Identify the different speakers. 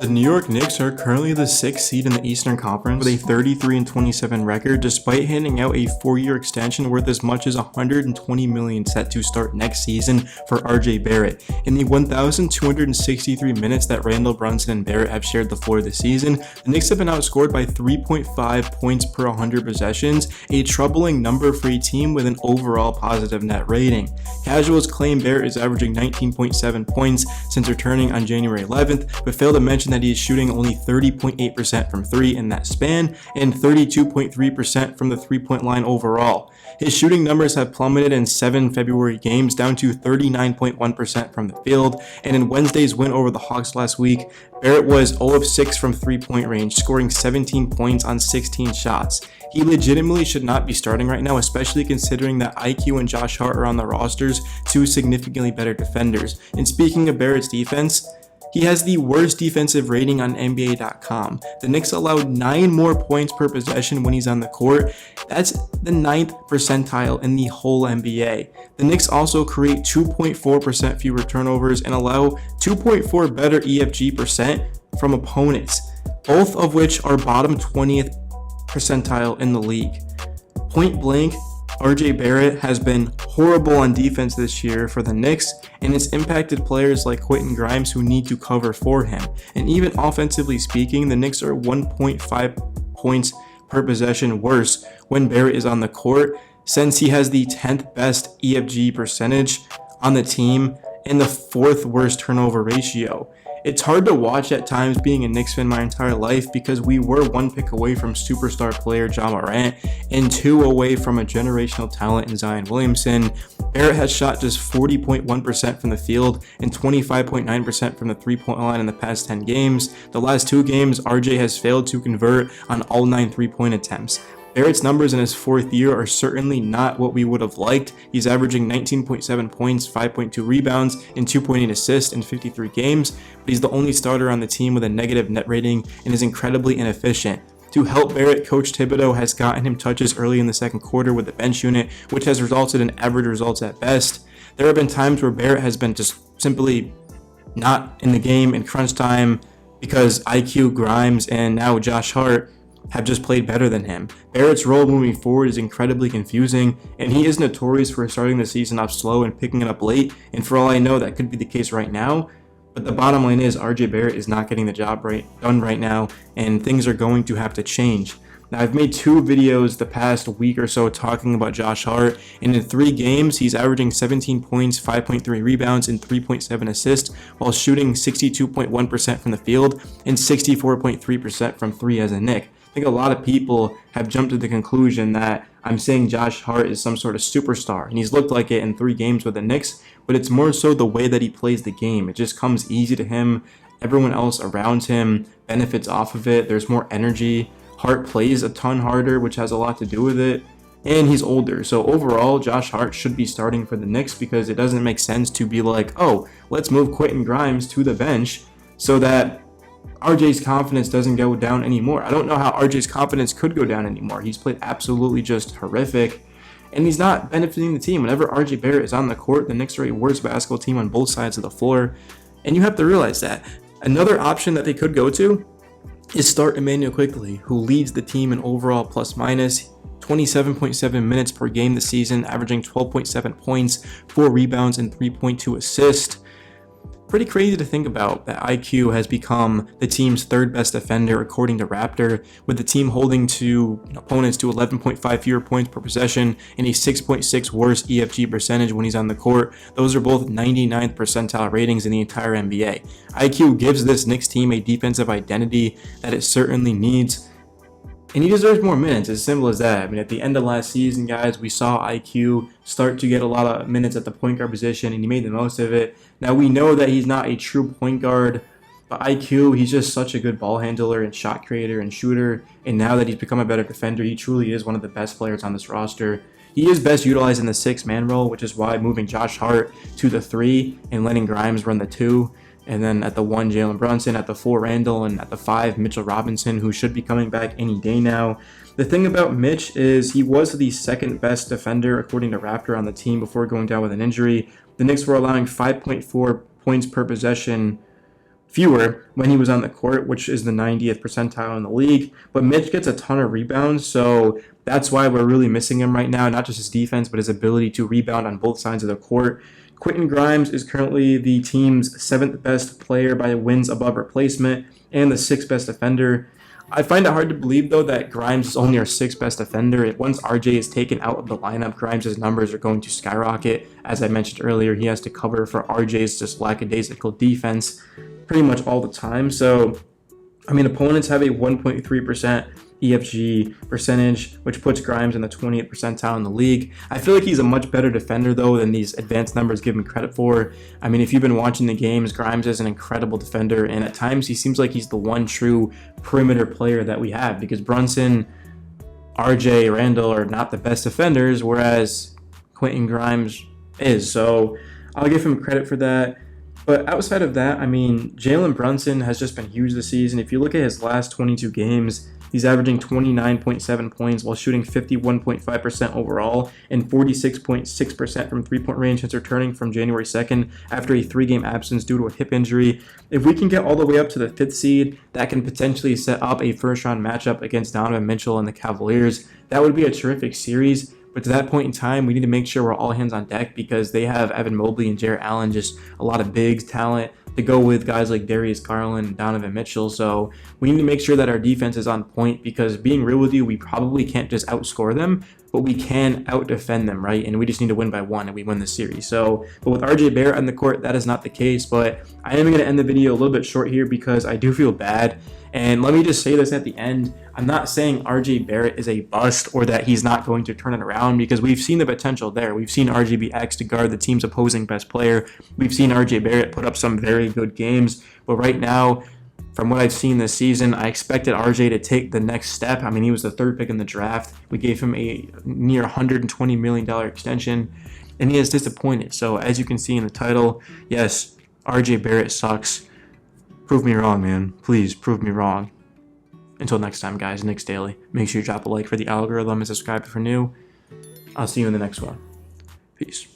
Speaker 1: The New York Knicks are currently the 6th seed in the Eastern Conference with a 33-27 record, despite handing out a 4-year extension worth as much as $120 million set to start next season for RJ Barrett. In the 1,263 minutes that Randall Brunson and Barrett have shared the floor this season, the Knicks have been outscored by 3.5 points per 100 possessions, a troubling number for a team with an overall positive net rating. Casuals claim Barrett is averaging 19.7 points since returning on January 11th, but fail to mention that he is shooting only 30.8% from 3 in that span and 32.3% from the 3-point line overall. His shooting numbers have plummeted in 7 February games, down to 39.1% from the field, and in Wednesday's win over the Hawks last week, Barrett was 0 of 6 from 3-point range, scoring 17 points on 16 shots. He legitimately should not be starting right now, especially considering that IQ and Josh Hart are on the rosters, two significantly better defenders. And speaking of Barrett's defense, he has the worst defensive rating on NBA.com. The Knicks allowed 9 more points per possession when he's on the court. That's the 9th percentile in the whole NBA. The Knicks also create 2.4% fewer turnovers and allow 2.4 better EFG percent from opponents, both of which are bottom 20th percentile in the league. Point blank, RJ Barrett has been horrible on defense this year for the Knicks, and it's impacted players like Quentin Grimes who need to cover for him. And even offensively speaking, the Knicks are 1.5 points per possession worse when Barrett is on the court, since he has the 10th best EFG percentage on the team and the 4th worst turnover ratio. It's hard to watch at times being a Knicks fan my entire life, because we were 1 pick away from superstar player Ja Morant and 2 away from a generational talent in Zion Williamson. Barrett has shot just 40.1% from the field and 25.9% from the 3-point line in the past 10 games. The last 2 games, RJ has failed to convert on all 9 3-point attempts. Barrett's numbers in his 4th year are certainly not what we would have liked. He's averaging 19.7 points, 5.2 rebounds, and 2.8 assists in 53 games, but he's the only starter on the team with a negative net rating and is incredibly inefficient. To help Barrett, Coach Thibodeau has gotten him touches early in the second quarter with the bench unit, which has resulted in average results at best. There have been times where Barrett has been just simply not in the game in crunch time because IQ, Grimes, and now Josh Hart have just played better than him. Barrett's role moving forward is incredibly confusing, and he is notorious for starting the season off slow and picking it up late, and for all I know, that could be the case right now. But the bottom line is RJ Barrett is not getting the job done right now, and things are going to have to change. Now, I've made 2 videos the past week or so talking about Josh Hart, and in 3 games, he's averaging 17 points, 5.3 rebounds, and 3.7 assists, while shooting 62.1% from the field and 64.3% from 3 as a Knick. I think a lot of people have jumped to the conclusion that I'm saying Josh Hart is some sort of superstar, and he's looked like it in 3 games with the Knicks, but it's more so the way that he plays the game. It just comes easy to him. Everyone else around him benefits off of it. There's more energy. Hart plays a ton harder, which has a lot to do with it, and he's older. So overall, Josh Hart should be starting for the Knicks, because it doesn't make sense to be like, oh, let's move Quentin Grimes to the bench so that RJ's confidence doesn't go down anymore. I don't know how RJ's confidence could go down anymore. He's played absolutely just horrific, and he's not benefiting the team. Whenever RJ Barrett is on the court, the Knicks are a worse basketball team on both sides of the floor, and you have to realize that. Another option that they could go to is start Immanuel Quickley, who leads the team in overall plus minus, 27.7 minutes per game this season, averaging 12.7 points, 4 rebounds, and 3.2 assists. Pretty crazy to think about that IQ has become the team's 3rd best defender according to Raptor, with the team holding to opponents to 11.5 fewer points per possession and a 6.6 worse EFG percentage when he's on the court. Those are both 99th percentile ratings in the entire NBA. IQ gives this Knicks team a defensive identity that it certainly needs, and he deserves more minutes. As simple as that. I mean, at the end of last season, guys, we saw IQ start to get a lot of minutes at the point guard position, and he made the most of it. Now, we know that he's not a true point guard, but IQ, he's just such a good ball handler and shot creator and shooter, and now that he's become a better defender, he truly is one of the best players on this roster. He is best utilized in the 6-man role, which is why moving Josh Hart to the 3 and letting Grimes run the 2. And then at the 1, Jalen Brunson, at the 4, Randall, and at the 5, Mitchell Robinson, who should be coming back any day now. The thing about Mitch is he was the 2nd best defender according to Raptor on the team before going down with an injury. The Knicks were allowing 5.4 points per possession fewer when he was on the court, which is the 90th percentile in the league. But Mitch gets a ton of rebounds, so that's why we're really missing him right now. Not just his defense, but his ability to rebound on both sides of the court. Quentin Grimes is currently the team's 7th best player by wins above replacement and the 6th best defender. I find it hard to believe, though, that Grimes is only our 6th best defender. Once RJ is taken out of the lineup, Grimes' numbers are going to skyrocket. As I mentioned earlier, he has to cover for RJ's just lackadaisical defense pretty much all the time. So, I mean, opponents have a 1.3% EFG percentage, which puts Grimes in the 20th percentile in the league. I feel like he's a much better defender, though, than these advanced numbers give him credit for. I mean, if you've been watching the games, Grimes is an incredible defender, and at times he seems like he's the one true perimeter player that we have, because Brunson, RJ, Randall are not the best defenders, whereas Quentin Grimes is. So I'll give him credit for that. But outside of that, I mean, Jalen Brunson has just been huge this season. If you look at his last 22 games, he's averaging 29.7 points while shooting 51.5% overall and 46.6% from three-point range since returning from January 2nd after a 3-game absence due to a hip injury. If we can get all the way up to the 5th seed, that can potentially set up a first-round matchup against Donovan Mitchell and the Cavaliers. That would be a terrific series. But to that point in time, we need to make sure we're all hands on deck, because they have Evan Mobley and Jarrett Allen, just a lot of big talent to go with guys like Darius Garland and Donovan Mitchell. So we need to make sure that our defense is on point, because being real with you, we probably can't just outscore them, but we can out-defend them, right? And we just need to win by 1 and we win the series. So, but with RJ Barrett on the court, that is not the case. But I am going to end the video a little bit short here because I do feel bad. And let me just say this at the end. I'm not saying RJ Barrett is a bust or that he's not going to turn it around, because we've seen the potential there. We've seen RJ be asked to guard the team's opposing best player. We've seen RJ Barrett put up some very good games. But right now, from what I've seen this season, I expected RJ to take the next step. I mean, he was the 3rd pick in the draft. We gave him a near $120 million extension, and he has disappointed. So as you can see in the title, yes, RJ Barrett sucks. Prove me wrong, man. Please prove me wrong. Until next time, guys, Knicks Daily. Make sure you drop a like for the algorithm and subscribe if you're new. I'll see you in the next one. Peace.